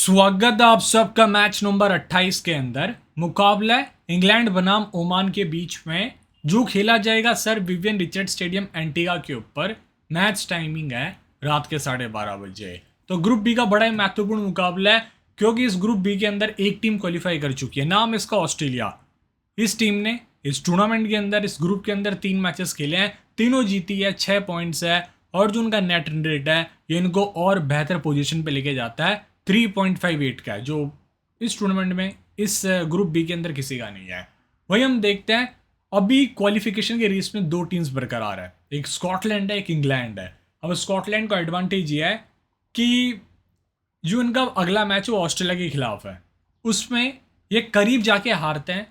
स्वागत है आप सबका मैच नंबर 28 के अंदर। मुकाबला है इंग्लैंड बनाम ओमान के बीच में, जो खेला जाएगा sir Vivian Richard stadium Antigua के ऊपर। मैच टाइमिंग है रात के 12:30 बजे। तो ग्रुप बी का बड़ा ही महत्वपूर्ण मुकाबला है, क्योंकि इस ग्रुप बी के अंदर एक टीम क्वालिफाई कर चुकी है, नाम इसका ऑस्ट्रेलिया। इस टीम ने इस टूर्नामेंट के अंदर, इस ग्रुप के अंदर 3 मैचेस खेले हैं, तीनों जीती है, 6 पॉइंट्स है, और जो उनका नेट रन रेट है ये इनको और बेहतर पोजीशन पे लेके जाता है। 3.58 का है, जो इस टूर्नामेंट में इस ग्रुप बी के अंदर किसी का नहीं है। वही हम देखते हैं, अभी क्वालिफिकेशन के रेस में दो टीम्स बरकरार है, एक स्कॉटलैंड है, एक इंग्लैंड है। अब स्कॉटलैंड का एडवांटेज ये है कि जो इनका अगला मैच वो ऑस्ट्रेलिया के खिलाफ है, उसमें ये करीब जाके हारते हैं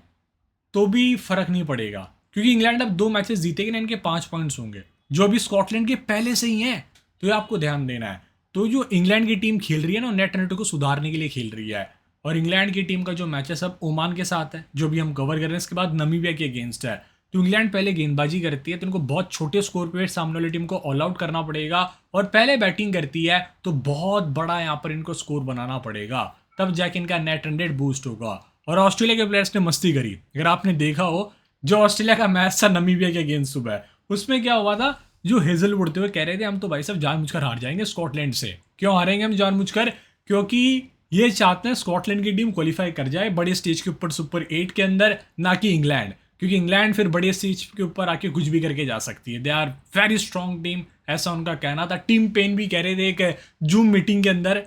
तो भी फर्क नहीं पड़ेगा, क्योंकि इंग्लैंड अब 2 मैचेस जीतेगी ना, इनके 5 पॉइंट्स होंगे, जो अभी स्कॉटलैंड के पहले से ही हैं। तो ये आपको ध्यान देना है। तो जो इंग्लैंड की टीम खेल रही है ना, नेट रन को सुधारने के लिए खेल रही है। और इंग्लैंड की टीम का जो मैच है सब ओमान के साथ है, जो भी हम कवर कर रहे हैं, इसके बाद नमीबिया के अगेंस्ट है। तो इंग्लैंड पहले गेंदबाजी करती है, तो इनको बहुत छोटे स्कोर पे सामने वाली टीम को ऑल आउट करना पड़ेगा, और पहले बैटिंग करती है तो बहुत बड़ा यहाँ पर इनको स्कोर बनाना पड़ेगा, तब जाके इनका नेट रन रेट बूस्ट होगा। और ऑस्ट्रेलिया के प्लेयर्स ने मस्ती करी, अगर आपने देखा हो, जो ऑस्ट्रेलिया का मैच था नमीबिया के अगेंस्ट सुबह, उसमें क्या हुआ था, जो हेजल उड़ते हुए कह रहे थे हम तो भाई साहब जानबूझकर हार जाएंगे स्कॉटलैंड से। क्यों हारेंगे हम जानबूझकर? क्योंकि ये चाहते हैं स्कॉटलैंड की टीम क्वालिफाई कर जाए बड़े स्टेज के ऊपर, सुपर 8 के अंदर, ना कि इंग्लैंड, क्योंकि इंग्लैंड फिर बड़े स्टेज के ऊपर आके कुछ भी करके जा सकती है। They are very strong team, ऐसा उनका कहना था। टीम पेन भी कह रहे थे एक जूम मीटिंग के अंदर,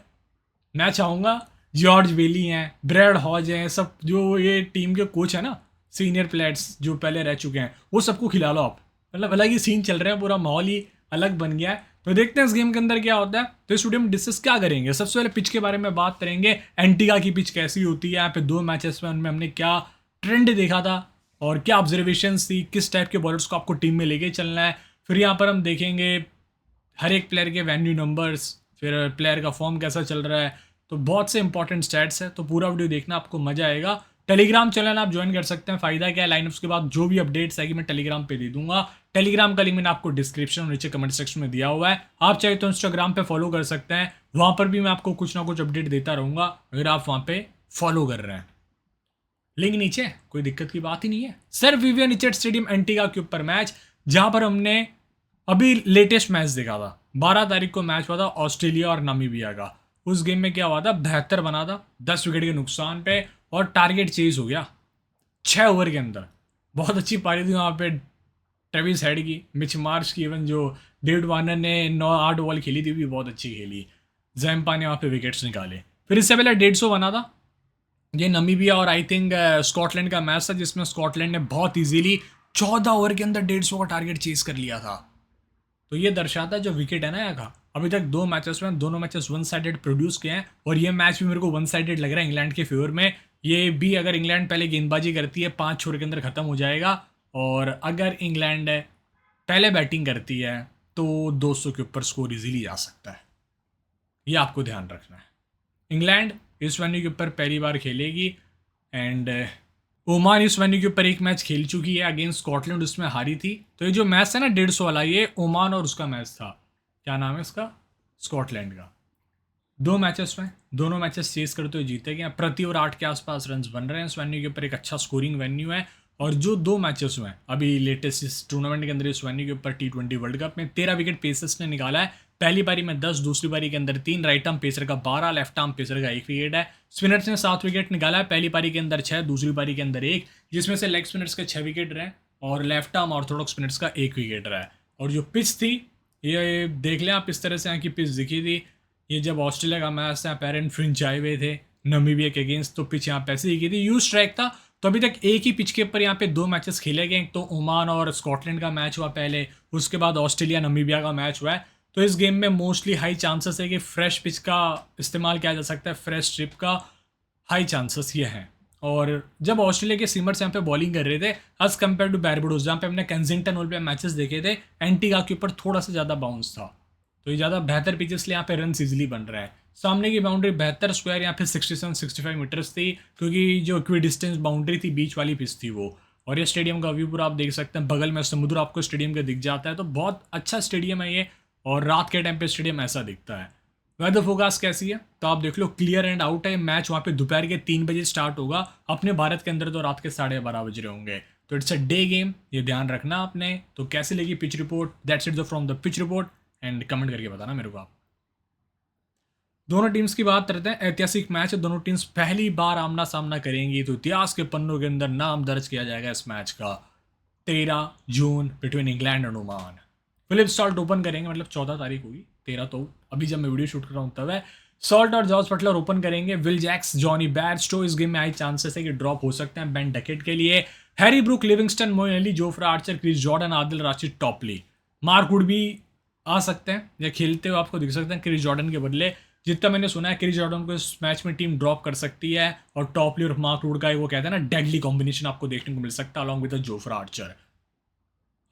मैं चाहूँगा जॉर्ज बेली हैं, ब्रैड हॉज हैं, सब जो ये टीम के कोच है ना, सीनियर प्लेयर्स जो पहले रह चुके हैं, वो सबको खिला लो आप। मतलब अलग ही सीन चल रहा है, पूरा माहौल ही अलग बन गया है। तो देखते हैं इस गेम के अंदर क्या होता है। तो इस वीडियो में डिस्कस क्या करेंगे, सबसे पहले पिच के बारे में बात करेंगे, एंटीगा की पिच कैसी होती है, यहाँ पे 2 मैचेस में उनमें हमने क्या ट्रेंड देखा था और क्या ऑब्जर्वेशन थी, किस टाइप के बॉलर्स को आपको टीम में लेके चलना है। फिर यहाँ पर हम देखेंगे हर एक प्लेयर के वेन्यू नंबर्स, फिर प्लेयर का फॉर्म कैसा चल रहा है, तो बहुत से इंपॉर्टेंट स्टैट्स है। तो पूरा वीडियो देखना, आपको मजा आएगा। टेलीग्राम चैनल आप ज्वाइन कर सकते हैं। फायदा क्या है, लाइनअप्स के बाद जो भी अपडेट्स आएगी मैं टेलीग्राम पे दे दूंगा। टेलीग्राम का लिंक मैंने आपको डिस्क्रिप्शन और नीचे कमेंट सेक्शन में दिया हुआ है। आप चाहे तो इंस्टाग्राम पे फॉलो कर सकते हैं, वहां पर भी मैं आपको कुछ ना कुछ अपडेट देता रहूंगा, अगर आप वहां पे फॉलो कर रहे हैं। लिंक नीचे, कोई दिक्कत की बात ही नहीं है। Sir Vivian Richard stadium Antigua के ऊपर मैच, जहां पर हमने अभी लेटेस्ट मैच देखा था, 12 तारीख को मैच हुआ था ऑस्ट्रेलिया और नामीबिया का। उस गेम में क्या हुआ था, 72 बना था 10 विकेट के नुकसान पे, और टारगेट चेज हो गया 6 ओवर के अंदर। बहुत अच्छी पारी थी वहाँ पे ट्रेविस हेड की, मिच मार्श की, इवन जो डेविड वार्नर ने 9-8 बॉल खेली थी भी बहुत अच्छी खेली। जैम्पा ने वहाँ पे विकेट्स निकाले। फिर इससे पहले 150 बना था, ये नमीबिया और आई थिंक स्कॉटलैंड का मैच था, जिसमें स्कॉटलैंड ने बहुत इजीली 14 ओवर के अंदर 150 का टारगेट चेज कर लिया था। तो ये दर्शाता है जो विकेट है ना यहाँ का, अभी तक 2 मैचेस में दोनों मैचेस 1 साइडेड प्रोड्यूस किए हैं, और ये मैच भी मेरे को 1 साइडेड लग रहा है इंग्लैंड के फेवर में। ये भी अगर इंग्लैंड पहले गेंदबाजी करती है 5 ओवर के अंदर ख़त्म हो जाएगा, और अगर इंग्लैंड पहले बैटिंग करती है तो 200 के ऊपर स्कोर इजीली जा सकता है। ये आपको ध्यान रखना है। इंग्लैंड इस वेन्यू के ऊपर पहली बार खेलेगी, एंड ओमान इस वेन्यू के ऊपर एक मैच खेल चुकी है अगेंस्ट स्कॉटलैंड, उसमें हारी थी। तो ये जो मैच है ना 150 वाला, ये ओमान और उसका मैच था, क्या नाम है इसका, स्कॉटलैंड का। 2 मैचेस में दोनों मैचेस चेस करते हुए जीते गए, प्रति ओवर 8 के आसपास रन बन रहे हैं। इस वेन्यू के ऊपर एक अच्छा स्कोरिंग वेन्यू है। और जो 2 मैचेस हुए अभी लेटेस्ट इस टूर्नामेंट के अंदर, इस वेन्यू के ऊपर T20 वर्ल्ड कप में 13 विकेट पेसर्स ने निकाला है। पहली पारी में 10, दूसरी पारी के अंदर 3, राइट आर्म पेसर का 12, लेफ्ट आर्म पेसर का 1 विकेट है। स्पिनर्स ने 7 विकेट निकाला है, पहली पारी के अंदर 6, दूसरी पारी के अंदर 1, जिसमें से लेग स्पिनर्स के 6 विकेट रहे, और लेफ्ट आर्म ऑर्थोडॉक्स स्पिनर्स का 1 विकेट रहा है। और जो पिच थी, ये देख लें आप, इस तरह से यहाँ की पिच दिखी थी। ये जब ऑस्ट्रेलिया का मैच था, पेरेंट फ्रिंच आए हुए थे नमीबिया के अगेंस्ट, तो पिच यहाँ पैसे दिखी थी, यूज ट्रैक था। तो अभी तक एक ही पिच के ऊपर यहाँ पे 2 मैचेस खेले गए, तो ओमान और स्कॉटलैंड का मैच हुआ पहले, उसके बाद ऑस्ट्रेलिया नमीबिया का मैच हुआ है। तो इस गेम में मोस्टली हाई चांसेस है कि फ्रेश पिच का इस्तेमाल किया जा सकता है, फ्रेश स्ट्रिप का हाई चांसेस ये हैं। और जब ऑस्ट्रेलिया के सीमर्स यहाँ पे बॉलिंग कर रहे थे एज कम्पेयर टू बैरबडोस, जहाँ पे हमने कैंजिंगटन ओवल पे मैचेस देखे थे, एंटीगा के ऊपर थोड़ा सा ज़्यादा बाउंस था। तो ये ज़्यादा बेहतर पिचेस लिए यहाँ पे रन इजीली बन रहे हैं। सामने की बाउंड्री 72 स्क्वायर यहाँ पे 67-65 मीटर्स थी, क्योंकि जो इक्वी डिस्टेंस बाउंड्री थी बीच वाली पिच थी वो। और ये स्टेडियम का व्यू पूरा आप देख सकते हैं, बगल में समुद्र आपको स्टेडियम का दिख जाता है, तो बहुत अच्छा स्टेडियम है ये, और रात के टाइम पे स्टेडियम ऐसा दिखता है। वेदर फोकास्ट कैसी है तो आप देख लो, क्लियर एंड आउट है। मैच वहाँ पे दोपहर के 3 बजे स्टार्ट होगा, अपने भारत के अंदर तो रात के 12:30 बज रहे होंगे, तो इट्स अ डे गेम, ये ध्यान रखना आपने। तो कैसे लगी pitch report, that's it from the pitch report, and comment करके बताना मेरे को आप। दोनों टीम्स की बात करते हैं, ऐतिहासिक मैच है, दोनों टीम्स पहली बार आमना सामना करेंगी, तो इतिहास के पन्नों के अंदर नाम दर्ज किया जाएगा इस मैच का। 13 June between England and Oman. Philip Salt open करेंगे, मतलब 14 तारीख होगी, 13 तो अभी जब मैं वीडियो शूट कर रहा हूँ तब है। सॉल्ट और जॉर्ज बटलर ओपन करेंगे। विल जैक्स, जॉनी बैरस्टो, इस गेम में आई चांसेस है कि ड्रॉप हो सकते हैं बेन डकेट के लिए। Harry Brook, Livingstone, Moeen Ali, Jofra Archer, Chris Jordan, Adil Rashid, Topley. Mark Wood भी आ सकते हैं या खेलते हुए आपको दिख सकते हैं क्रिस जॉर्डन के बदले। जितना मैंने सुना है क्रिस जॉर्डन को इस मैच में टीम ड्रॉप कर सकती है, और टॉपली और मार्क वुड का वो कहते हैं ना डेडली कॉम्बिनेशन आपको देखने को मिल सकता है अलॉन्ग विद जोफ्रा आर्चर।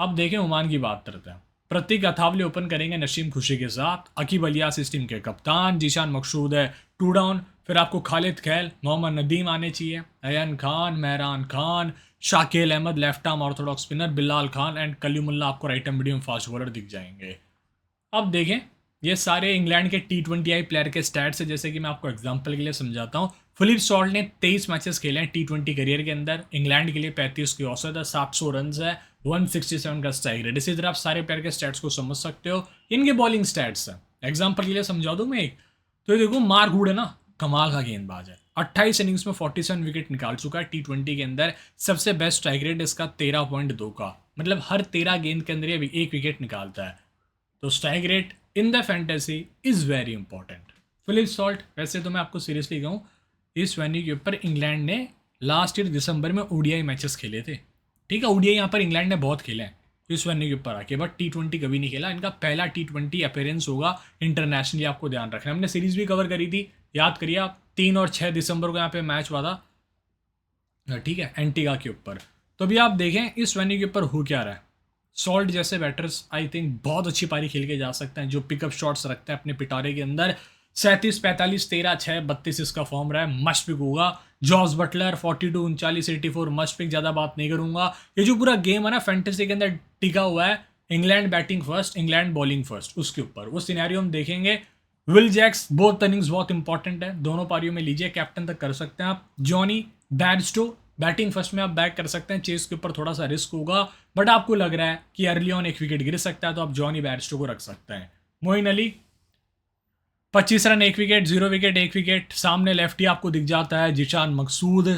अब देखें ओमान की बात करते हैं। प्रतीक अथावले ओपन करेंगे नशीम खुशी के साथ। अकीब अलियास इस टीम के कप्तान। जीशान मकसूद है 2 डाउन। फिर आपको खालिद खैल, मोहम्मद नदीम आने चाहिए, Ayan Khan, Mehran Khan, Shakil Ahmed left arm orthodox spinner, Bilal Khan and Kalimullah आपको right arm medium fast bowler दिख जाएंगे। अब देखें, ये सारे इंग्लैंड के T20I प्लेयर के स्टैट्स है, जैसे कि मैं आपको एग्जांपल के लिए समझाता हूँ। फिलिप सॉल्ट ने 23 मैचेस खेले हैं T20 करियर के अंदर। इंग्लैंड के लिए 35 की औसत है, 700 रन है, 167 का स्ट्राइक रेट। इसी तरह आप सारे प्लेयर के स्टैट्स को समझ सकते हो। इनके बॉलिंग स्टैट्स है, एग्जाम्पल के लिए समझा दूँ मैं एक, तो ये देखो मार्क वुड है ना, कमाल का गेंदबाज है। 28 इनिंग्स में 47 विकेट निकाल चुका है T20 के अंदर। सबसे बेस्ट स्ट्राइक रेट इसका 13.2 का, मतलब हर 13 गेंद के अंदर ये एक विकेट निकालता है। तो strike rate in the fantasy is very important. Philip Salt, वैसे तो मैं आपको सीरियसली कहूँ, इस वेन्यू के ऊपर इंग्लैंड ने लास्ट ईयर दिसंबर में ODI मैचेस खेले थे। ठीक है, ODI यहाँ पर इंग्लैंड ने बहुत खेले हैं इस वेन्यू के ऊपर आके, बट T20 कभी नहीं खेला। इनका पहला T20 अपीयरेंस होगा इंटरनेशनली, आपको ध्यान रखना। हमने सीरीज भी कवर करी थी, याद करिए आप, 3 और 6 दिसंबर को यहाँ पे मैच हुआ था, ठीक है, एंटीगा के ऊपर। तो अभी आप देखें इस वेन्यू के ऊपर हो क्या रहा है। सॉल्ट जैसे बैटर्स आई थिंक बहुत अच्छी पारी खेल के जा सकते हैं, जो पिकअप शॉट्स रखते हैं अपने पिटारे के अंदर। 37, 45, 13, 6, 32 इसका फॉर्म रहा है, मस्ट पिक होगा। जॉर्ज बटलर 42, 39, 84, मस्ट पिक, ज़्यादा बात नहीं करूंगा। ये जो पूरा गेम है ना फैंटेसी के अंदर टिका हुआ है, England batting first, England bowling first, उसके ऊपर वो सिनेरियो हम देखेंगे। विल जैक्स, बोथ इनिंग्स बहुत इंपॉर्टेंट है, दोनों पारियों में लीजिए, कैप्टन तक कर सकते हैं आप। जॉनी बैरस्टो, बैटिंग फर्स्ट में आप बैक कर सकते हैं, चेस के ऊपर थोड़ा सा रिस्क होगा, बट आपको लग रहा है कि अर्ली ऑन एक विकेट गिर सकता है, तो आप जॉनी बैरस्टो को रख सकते हैं। Moeen Ali 25 run 1 wicket, 0 wicket 1 wicket. सामने लेफ्टी आपको दिख जाता है जीशान मकसूद,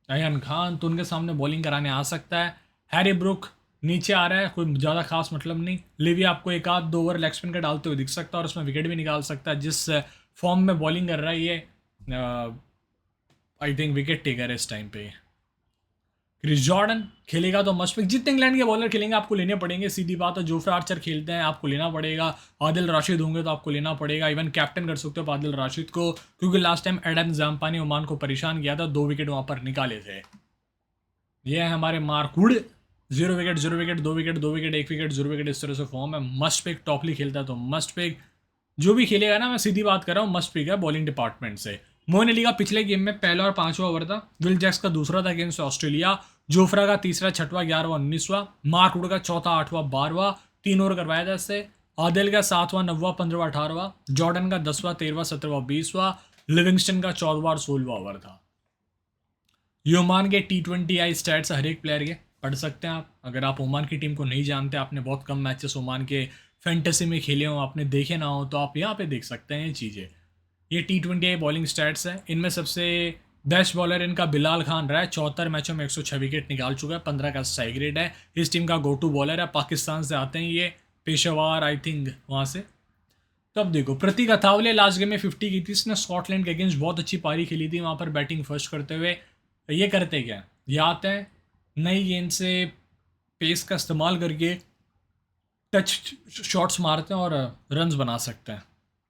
अयन खान, तो उनके सामने बॉलिंग कराने आ सकता है। हैरी ब्रुक नीचे आ रहा है, कोई ज़्यादा खास मतलब नहीं। लिवी आपको 1-2 ओवर लेग स्पिन का डालते हुए दिख सकता है और उसमें विकेट भी निकाल सकता है। जिस फॉर्म में बॉलिंग कर रहा है ये, आई थिंक विकेट टेकर है इस टाइम पे। क्रिस जॉर्डन खेलेगा तो मस्ट पिक। जितने इंग्लैंड के बॉलर खेलेंगे आपको लेने पड़ेंगे, सीधी बात है। जोफ्रा आर्चर खेलते हैं, आपको लेना पड़ेगा। आदिल राशिद होंगे तो आपको लेना पड़ेगा। इवन कैप्टन कर सकते हो आदिल राशिद को, क्योंकि लास्ट टाइम एडम जाम्पा ने ओमान को परेशान किया था, 2 विकेट वहाँ पर निकाले थे। ये है हमारे Mark Wood, 0 wicket 0 wicket 2 wicket 2 wicket 1 wicket 0 wicket, इस तरह से फॉर्म है। मस्ट पिक, टॉपली खेलता है तो मस्ट पिक। जो भी खेलेगा ना, मैं सीधी बात कर रहा हूँ, मस्ट पिक है बॉलिंग डिपार्टमेंट से। मोइन अली का पिछले गेम में पहला और 5वां ओवर था। विल जैक्स का दूसरा था अगेंस्ट ऑस्ट्रेलिया। जोफ्रा का तीसरा, 6वां, 11वां, 19वां। मार्क वुड का चौथा, 8वां, 12वां, 3 ओवर करवाया था इससे। आदिल का 7वां, 9वां, 15वां, 18वां। जॉर्डन का 10वां, 13वां, 17वां, 20वां। लिविंगस्टन का 14वां और 16वां ओवर था। ये ओमान के T20I स्टैट्स हर एक प्लेयर के पढ़ सकते हैं आप। अगर आप ओमान की टीम को नहीं जानते, आपने बहुत कम मैचेस ओमान के फैंटेसी में खेले हो, आपने देखे ना हो, तो आप यहाँ पे देख सकते हैं ये चीज़ें। ये T20I बॉलिंग स्टैट्स है। इनमें सबसे बेस्ट बॉलर इनका बिलाल खान रहा है, 74 मैचों में 106 विकेट निकाल चुका है, 15 का स्ट्राइक रेट है। इस टीम का गो टू बॉलर है, पाकिस्तान से आते हैं ये, पेशावर आई थिंक वहाँ से। तो अब देखो, प्रतीक अथावले लास्ट गेम में 50 की थी, इसने स्कॉटलैंड के अगेंस्ट बहुत अच्छी पारी खेली थी वहाँ पर बैटिंग फर्स्ट करते हुए। ये करते क्या, ये आते हैं नई गेंद से पेस का इस्तेमाल करके टच शॉट्स मारते हैं और रन्स बना सकते हैं।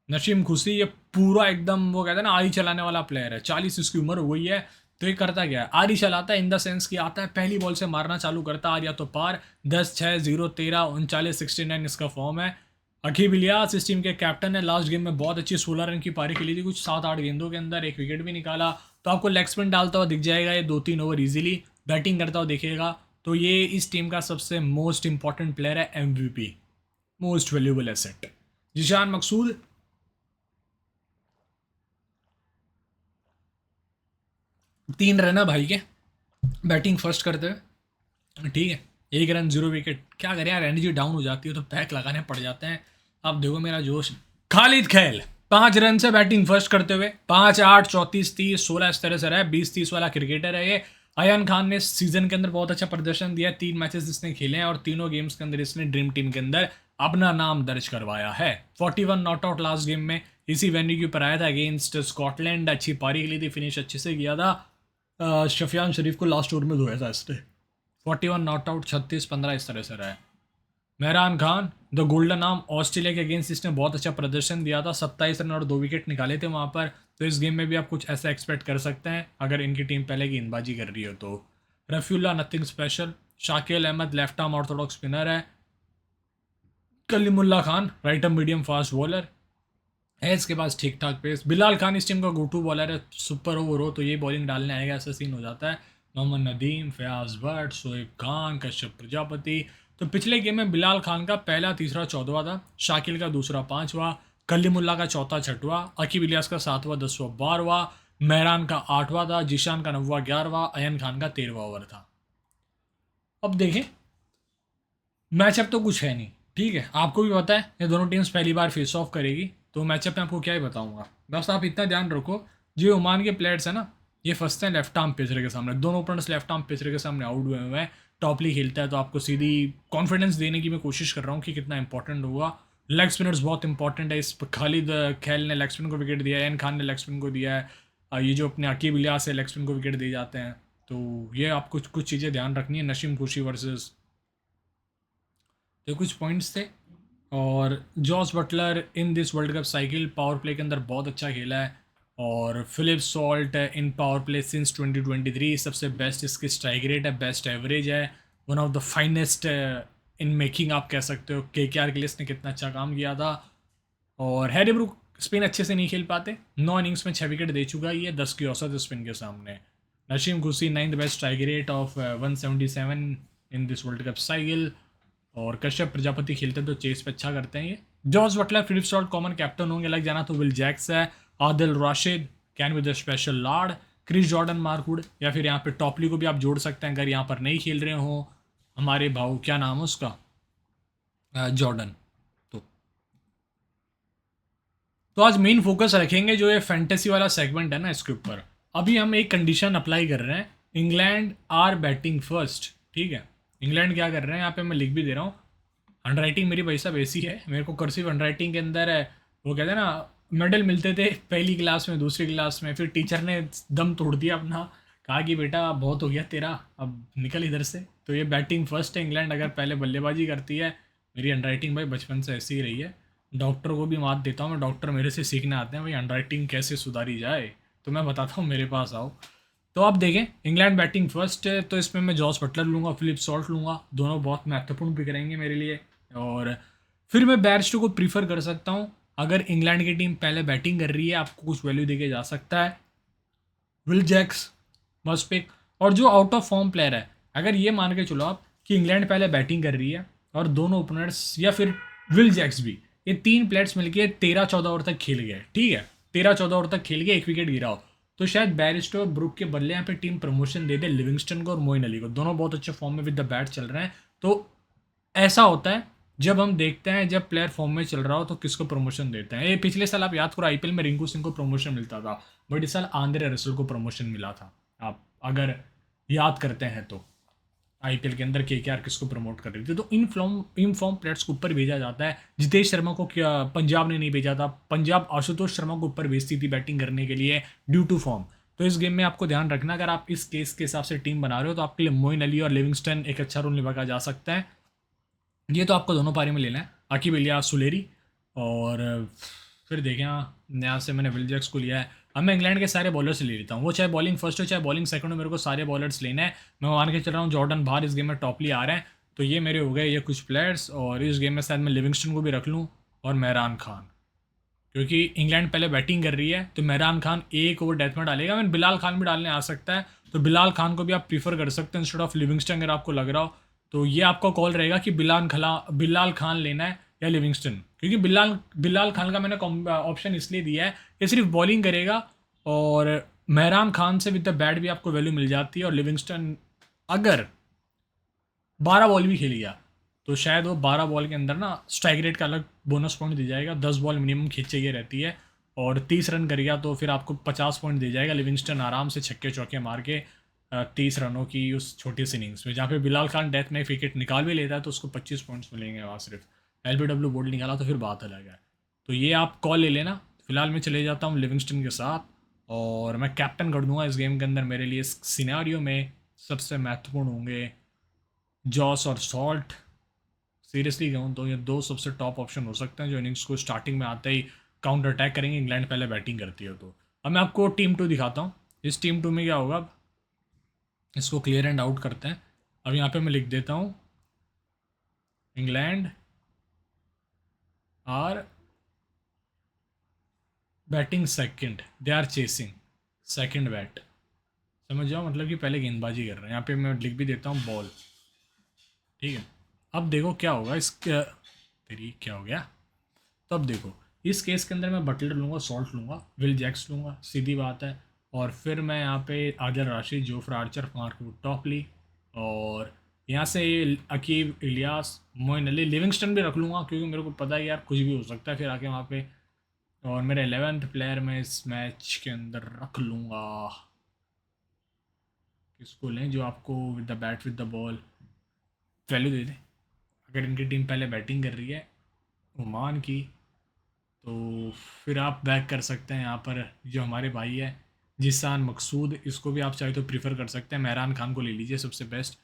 नशीम खुशी ये पूरा एकदम वो कहते हैं ना आरी चलाने वाला प्लेयर है, 40 इसकी उम्र हो गई है। तो ये करता क्या है, आरी चलाता है इन द सेंस कि आता है पहली बॉल से मारना चालू करता है, आर या तो पार। 10, 6, 0, 13, 39, 69 इसका फॉर्म है। अकीब इलियास इस टीम के कैप्टन है। लास्ट गेम में बहुत अच्छी 16 रन की पारी खेली थी, कुछ 7-8 गेंदों के अंदर, 1 विकेट भी निकाला। तो आपको लेग स्पिन डालता हुआ दिख जाएगा, ये 2-3 ओवर इजीली बैटिंग करता हुआ दिखेगा। तो ये इस टीम का सबसे मोस्ट इंपॉर्टेंट प्लेयर है, MVP, most valuable asset. Zeeshan Maqsood 3 run है भाई के बैटिंग फर्स्ट करते हुए, ठीक है। 1 रन 0 विकेट, क्या करें यार, एनर्जी डाउन हो जाती है तो पैक लगाने पड़ जाते हैं। अब देखो मेरा जोश। खालिद खेल 5 रन से बैटिंग फर्स्ट करते हुए, 5-8 34-30 16 इस तरह से रहा है। 20-30 वाला क्रिकेटर है ये। अयान खान ने सीजन के अंदर बहुत अच्छा प्रदर्शन दिया है। 3 मैचेस इसने खेले हैं और तीनों गेम्स के अंदर इसने ड्रीम टीम के अंदर अपना नाम दर्ज करवाया है। 41 नॉट आउट लास्ट गेम में इसी वेन्यू के ऊपर आया था अगेंस्ट स्कॉटलैंड। अच्छी पारी के लिए थी, फिनिश अच्छे से किया था। शफियान शरीफ को लास्ट ओवर में धोया था इसने। 41 नॉट आउट, 36-15 इस तरह से रहा है। Mehran Khan the golden arm, Australia के अगेंस्ट इसने बहुत अच्छा प्रदर्शन दिया था। 27 रन और 2 विकेट निकाले थे वहाँ पर। तो इस गेम में भी आप कुछ ऐसा एक्सपेक्ट कर सकते हैं अगर इनकी टीम पहले गेंदबाजी कर रही हो तो। Rafiullah nothing special. Shakil Ahmed left arm orthodox spinner है। Kalimullah Khan right arm medium fast bowler है, इसके पास ठीक ठाक पेस। बिलाल खान इस टीम का गो टू बॉलर है। सुपर ओवर हो तो ये बॉलिंग डालने आएगा, ऐसा सीन हो जाता है। मोहम्मद नदीम, फयाज भट्ट, शोएब खान, कश्यप प्रजापति। तो पिछले गेम में बिलाल खान का पहला, तीसरा, 14वां था। शाकिल का दूसरा, 5वां। कलीमुल्ला का चौथा, 6वां। अकीब इलियास का 7वां, 10वां, 12वां। मेहरान का 8वां था। जीशान का 9वां, 11वां। अयन खान का 13वां ओवर था। अब देखें, मैचअप तो कुछ है नहीं, ठीक है। आपको भी पता है ये दोनों टीम्स पहली बार फेस ऑफ करेगी, तो मैचअप में आपको क्या ही बताऊंगा। बस आप इतना ध्यान रखो, जो ओमान के प्लेयर्स हैं ना, ये फंसते हैं लेफ्ट आर्म पेसर के सामने। दोनों ओपनर्स लेफ्ट आर्म पेसर के सामने आउट हुए हैं। टॉपली खेलता है तो आपको सीधी कॉन्फिडेंस देने की मैं कोशिश कर रहा हूँ कि कितना इंपॉर्टेंट होगा। लेग स्पिनर्स बहुत इंपॉर्टेंट है। इस पर खालिद खेल ने लेग स्पिन को विकेट दिया है, एन खान ने लेग स्पिन को दिया है। ये जो अपने अकीब इलियास है लेग स्पिन को विकेट दिए जाते हैं। तो ये आपको कुछ चीज़ें ध्यान रखनी है। नशीम खुशी वर्सेस, तो कुछ पॉइंट्स थे। और Jos Buttler in this World Cup cycle power play के अंदर बहुत अच्छा खेला है। और Philip Salt in power play since 2023 सबसे बेस्ट इसकी स्ट्राइक रेट है, बेस्ट एवरेज है। One of the finest in making आप कह सकते हो। KKR के लिए इसने कितना अच्छा काम किया था। और हैरी ब्रूक स्पिन अच्छे से नहीं खेल पाते। 9 इनिंग्स में 6 विकेट दे चुका है ये, 10 की औसत स्पिन के सामने। नशीम खुशी 9th best strike rate of 177 in this World Cup cycle. और कश्यप प्रजापति खेलते हैं तो चेस पे अच्छा करते हैं ये। George Buttler, Philip Salt common captain होंगे। लग जाना तो विल जैक्स है। Adil Rashid can with the special lord. Chris Jordan Mark Wood, या फिर यहाँ पे टॉपली को भी आप जोड़ सकते हैं अगर यहाँ पर नहीं खेल रहे हो हमारे भाऊ, क्या नाम है उसका, जॉर्डन। तो आज मेन फोकस रखेंगे जो ये फैंटेसी वाला सेगमेंट है ना, इसके ऊपर। अभी हम एक कंडीशन अप्लाई कर रहे हैं, इंग्लैंड आर बैटिंग फर्स्ट, ठीक है। इंग्लैंड क्या कर रहे हैं यहाँ पे, मैं लिख भी दे रहा हूँ। हैंड राइटिंग मेरी भाई साहब ऐसी है, मेरे को कर्सिव हैंड राइटिंग के अंदर है, वो कहते हैं ना, मेडल मिलते थे पहली क्लास में, दूसरी क्लास में, फिर टीचर ने दम तोड़ दिया अपना, कहा कि बेटा बहुत हो गया तेरा, अब निकल इधर से। तो ये बैटिंग फर्स्ट है इंग्लैंड, अगर पहले बल्लेबाजी करती है। मेरी हैंड राइटिंग भाई बचपन से ऐसी ही रही है। डॉक्टर को भी मात देता हूँ मैं, डॉक्टर मेरे से सीखने आते हैं भाई हैंड राइटिंग कैसे सुधारी जाए, तो मैं बताता हूँ, मेरे पास आओ। तो आप देखें, इंग्लैंड बैटिंग फर्स्ट है, तो इसमें मैं जॉस बटलर लूँगा, फिलिप सॉल्ट लूँगा, दोनों बहुत महत्वपूर्ण पिक रहेंगे मेरे लिए। और फिर मैं बैरस्टो को प्रीफर कर सकता हूँ अगर इंग्लैंड की टीम पहले बैटिंग कर रही है, आपको कुछ वैल्यू देके जा सकता है। Will Jacks must pick. और जो आउट ऑफ फॉर्म प्लेयर है, अगर ये मान के चलो आप कि इंग्लैंड पहले बैटिंग कर रही है और दोनों ओपनर्स, या फिर विल जैक्स भी, ये 3 प्लेयर्स मिलके 13-14 ओवर तक खेल गए, ठीक है, 13-14 ओवर तक खेल गए, 1 विकेट गिरा हो, तो शायद बैरिस्टो और ब्रुक के बदले यहाँ पे टीम प्रमोशन दे दे लिविंगस्टन को और मोइन अली को। दोनों बहुत अच्छे फॉर्म में विद द बैट चल रहे हैं। तो ऐसा होता है जब हम देखते हैं जब प्लेयर फॉर्म में चल रहा हो तो किसको प्रमोशन देते हैं। ये पिछले साल आप याद करो IPL में रिंकू सिंह को प्रमोशन मिलता था, बट इस साल आंद्रे रसल को प्रमोशन मिला था, आप अगर याद करते हैं तो। IPL के अंदर KKR किसको प्रमोट कर रही थी, तो इन फॉर्म प्लेयर्स को ऊपर भेजा जाता है। जितेश शर्मा को क्या पंजाब ने नहीं भेजा था, पंजाब आशुतोष शर्मा को ऊपर भेजती थी बैटिंग करने के लिए ड्यू टू फॉर्म। तो इस गेम में आपको ध्यान रखना, अगर आप इस केस के हिसाब से टीम बना रहे हो तो आपके लिए मोइन अली और लिविंगस्टन एक अच्छा रोल निभा जा सकता है। ये तो आपको दोनों पारी में लेना है, अकीब इलियास, सुलेरी। और फिर देखें, यहाँ से मैंने विल जैक्स को लिया है। अब मैं इंग्लैंड के सारे बॉलर्स ले लेता हूँ, वो चाहे बॉलिंग फर्स्ट हो चाहे बॉलिंग सेकंड हो, मेरे को सारे बॉलर्स लेना है। मैं मान के चल रहा हूँ जॉर्डन बाहर इस गेम में टॉपली आ रहे हैं, तो ये मेरे हो गए ये कुछ प्लेयर्स। और इस गेम में शायद मैं लिविंगस्टन को भी रख लूँ और मेहरान खान, क्योंकि इंग्लैंड पहले बैटिंग कर रही है तो मेहरान खान एक ओवर डेथ में डालेगा। मैं बिलाल खान भी डालने आ सकता है, तो बिलाल खान को भी आप प्रीफर कर सकते हैं इंस्टेड ऑफ लिविंगस्टन अगर आपको लग रहा हो। तो ये आपका कॉल रहेगा कि बिलाल खान लेना है या लिविंगस्टन, क्योंकि बिलाल खान का मैंने ऑप्शन इसलिए दिया है, ये सिर्फ बॉलिंग करेगा और मेहरान खान से विद द बैट भी आपको वैल्यू मिल जाती है, और लिविंगस्टन अगर 12 बॉल भी खेल गया तो शायद वो 12 बॉल के अंदर ना स्ट्राइक रेट का अलग बोनस पॉइंट दिया जाएगा। 10 बॉल मिनिमम खींची गई रहती है, और 30 रन कर गया तो फिर आपको 50 पॉइंट दिया जाएगा। लिविंगस्टन आराम से छक्के चौके मार के 30 रनों की उस छोटी सी इनिंग्स में, जहाँ पे बिलाल खान डेथ में एक विकेट निकाल भी लेता है तो उसको 25 पॉइंट्स मिलेंगे वहाँ सिर्फ। LBW बोल्ड निकाला तो फिर बात अलग है। तो ये आप कॉल ले लेना। फिलहाल मैं चले जाता हूँ लिविंगस्टन के साथ, और मैं कैप्टन कर दूंगा इस गेम के अंदर। मेरे लिए इस सिनेरियो में सबसे महत्वपूर्ण होंगे जॉस और सॉल्ट। सीरियसली कहूँ तो ये दो सबसे टॉप ऑप्शन हो सकते हैं जो इनिंग्स को स्टार्टिंग में आते ही काउंटर अटैक करेंगे। इंग्लैंड पहले बैटिंग करती है तो। अब मैं आपको टीम 2 दिखाता हूँ। इस टीम 2 में क्या होगा, अब इसको क्लियर एंड आउट करते हैं। अब यहाँ पे मैं लिख देता हूँ England are batting second, they are chasing second bat. समझ जाओ, मतलब कि पहले गेंदबाजी कर रहे हैं। यहाँ पे मैं लिख भी देता हूँ बॉल, ठीक है। अब देखो क्या होगा इसके, तेरी क्या हो गया। तो अब देखो इस केस के अंदर मैं बटलर लूँगा, सॉल्ट लूँगा, विल जैक्स लूँगा, सीधी बात है। और फिर मैं यहाँ पे Adil Rashid, Jofra Archer, Mark Wood, Topley, और यहाँ से अकीब, इलियास, मोइन अली, लिविंगस्टन भी रख लूँगा क्योंकि मेरे को पता है यार कुछ भी हो सकता है फिर आके वहाँ पे। और मेरा 11th प्लेयर मैं इस मैच के अंदर रख लूँगा, किसको लें जो आपको with the bat with the ball value दे दे। अगर इनकी टीम पहले बैटिंग कर रही है ओमान की, तो फिर आप बैक कर सकते हैं यहाँ पर जो हमारे भाई है जिसान मकसूद। इसको भी आप चाहे तो प्रीफर कर सकते हैं। मेहरान खान को ले लीजिए सबसे बेस्ट,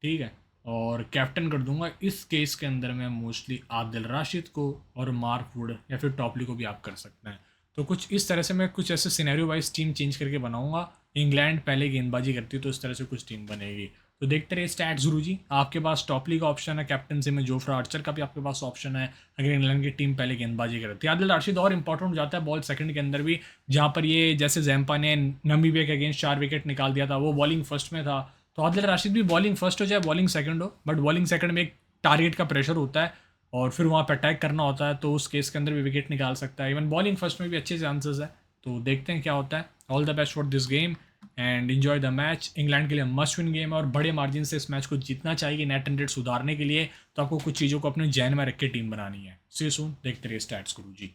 ठीक है। और कैप्टन कर दूंगा इस केस के अंदर मैं मोस्टली आदिल राशिद को, और मार्क वुड या फिर टॉपली को भी आप कर सकते हैं। तो कुछ इस तरह से मैं कुछ ऐसे सिनेरियो वाइज टीम चेंज करके बनाऊंगा। इंग्लैंड पहले गेंदबाजी करती है तो इस तरह से कुछ टीम बनेगी। तो देखते रहिए स्टैट्स गुरुजी। आपके पास टॉपली का ऑप्शन है, कैप्टनसी में जोफ्रा आर्चर का भी आपके पास ऑप्शन है अगर इंग्लैंड की टीम पहले गेंदबाजी करती है। आदिल राशिद और इंपॉर्टेंट हो जाता है बॉल सेकंड के अंदर भी, जहाँ पर ये जैसे जैम्पा ने नमीबिया के अगेंस्ट 4 विकेट निकाल दिया था, वो बॉलिंग फर्स्ट में था। तो आदिल राशिद भी बॉलिंग फर्स्ट हो चाहे बॉलिंग सेकंड हो, बट बॉलिंग सेकंड में एक टारगेट का प्रेशर होता है और फिर वहाँ पर अटैक करना होता है, तो उस केस के अंदर भी विकेट निकाल सकता है। इवन बॉलिंग फर्स्ट में भी अच्छे चांसेस है। तो देखते हैं क्या होता है। All the best for this game and enjoy the match. England के लिए मस्ट विन गेम है और बड़े मार्जिन से इस मैच को जीतना चाहिए नेट रन रेट सुधारने के लिए। तो आपको कुछ चीज़ों को अपने जहन में रख के टीम बनानी है। सी यू सून। देखते रहिए स्टैट्स गुरुजी।